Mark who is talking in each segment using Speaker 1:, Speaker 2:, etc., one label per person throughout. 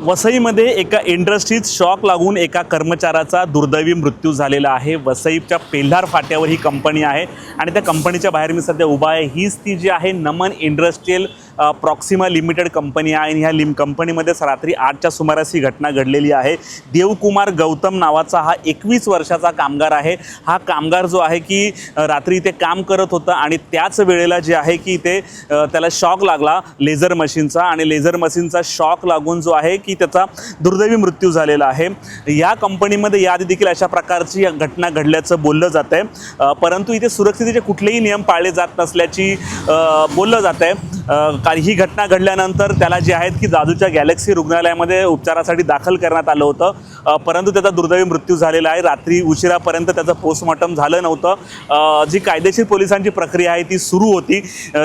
Speaker 1: वसईमध्ये एका इंडस्ट्रीत शॉक लागून एका कर्मचाऱ्याचा दुर्दैवी मृत्यू झालेला आहे। वसईच्या पेल्हार फाट्यावर ही कंपनी आहे आणि त्या कंपनीच्या बाहेर मी सध्या उभा आहे। हीच ती जी आहे नमन इंडस्ट्रियल प्रॉक्सिमा लिमिटेड कंपनी आहे आणि ह्या कंपनीमध्ये रात्री 8च्या सुमारास ही घटना घडलेली आहे। देवकुमार गौतम नावाचा हा 21 वर्षाचा कामगार आहे। हा कामगार जो आहे की रात्री इथे काम करत होता आणि त्याच वेळेला जे आहे की ते त्याला शॉक लागला लेझर मशीनचा आणि लेझर मशीनचा शॉक लागून जो आहे की त्याचा दुर्दैवी मृत्यू झालेला आहे। या कंपनीमध्ये याआधी देखील अशा प्रकारची घटना घडल्याचं बोललं जात आहे, परंतु इथे सुरक्षिततेचे कुठलेही नियम पाळले जात नसल्याची बोललं जात आहे। ही घटना घडल्यानंतर त्याला जे आहेत की जाजूच्या गॅलेक्सी रुग्णालयामध्ये उपचारासाठी दाखल करण्यात आलं होतं, परंतु त्याचा दुर्दैवी मृत्यू झालेला आहे। रात्री उशिरापर्यंत त्याचं पोस्टमॉर्टम झालं नव्हतं। जी कायदेशीर पोलिसांची प्रक्रिया आहे ती सुरू होती,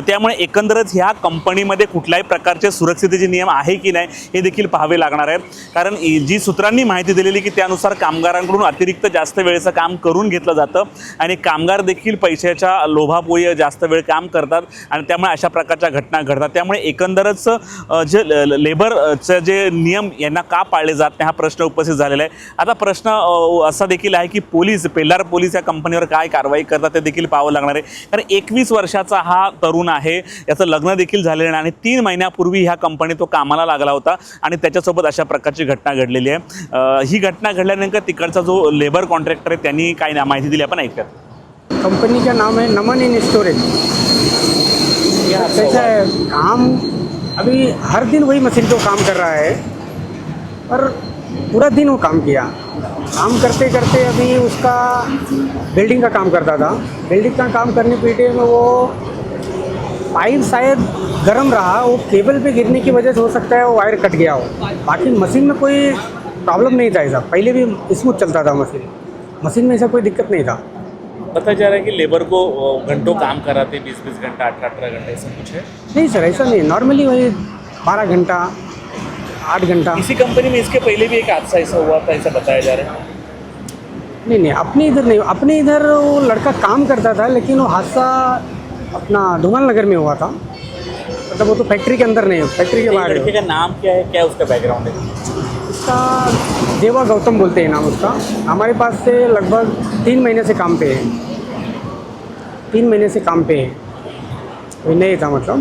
Speaker 1: त्यामुळे एकंदरच ह्या कंपनीमध्ये कुठल्याही प्रकारचे सुरक्षिततेचे नियम आहे की नाही हे देखील पाहावे लागणार आहे। कारण जी सूत्रांनी माहिती दिलेली की त्यानुसार कामगारांकडून अतिरिक्त जास्त वेळेचं काम करून घेतलं जातं आणि कामगार देखील पैशाच्या लोभापोई जास्त वेळ काम करतात आणि त्यामुळे अशा प्रकारच्या घटना घडतात। त्यामुळे एकंदरच जे लेबरचे जे नियम यांना का पाळले जात नाही हा प्रश्न उपस्थित झालेला आहे। आता प्रश्न असा देखील आहे की पेल्हार पोलीस या कंपनीवर काय कारवाई करतात ते देखील पाहावं लागणार आहे। कारण 21 वर्षाचा हा तरुण आहे, याचं लग्न देखील झालेलं नाही आणि 3 महिन्यापूर्वी ह्या कंपनीत तो कामाला लागला होता आणि त्याच्यासोबत अशा प्रकारची घटना घडलेली आहे। ही घटना घडल्यानंतर तिकडचा जो लेबर कॉन्ट्रॅक्टर आहे त्यांनी काय माहिती दिली आपण ऐकूयात।
Speaker 2: कंपनी का नाम है नमन इन स्टोरेज। कैसा है काम, अभी हर दिन वही मशीन पे काम कर रहा है और पूरा दिन वो काम किया। काम करते करते अभी उसका बिल्डिंग का काम करता था। बिल्डिंग का काम करने पीटे में वो पाइप शायद गर्म रहा, वो केबल पे गिरने की वजह से हो सकता है वो वायर कट गया हो। बाकी मशीन में कोई प्रॉब्लम नहीं था ऐसा, पहले भी स्मूथ चलता था मशीन में ऐसा कोई दिक्कत नहीं था।
Speaker 1: बताया जा रहा है कि लेबर को घंटों काम कराते 20-20 घंटा 18-18 घंटा ऐसा कुछ है?
Speaker 2: नहीं सर, ऐसा नहीं, नॉर्मली वही 12 घंटा 8 घंटा।
Speaker 1: इसी कंपनी में इसके पहले भी एक हादसा ऐसा हुआ था, ऐसा बताया जा रहा है।
Speaker 2: नहीं, अपने इधर नहीं, अपने इधर वो लड़का काम करता था लेकिन वो हादसा अपना धुमल नगर में हुआ था। मतलब वो तो फैक्ट्री के अंदर नहीं, फैक्ट्री के बाहर।
Speaker 1: लड़के का नाम क्या है, क्या उसका बैकग्राउंड है?
Speaker 2: उसका देवा गौतम बोलते हैं नाम उसका। हमारे पास से लगभग 3 महीने से काम पे है, 3 महीने से काम पे है, कोई नहीं था मतलब।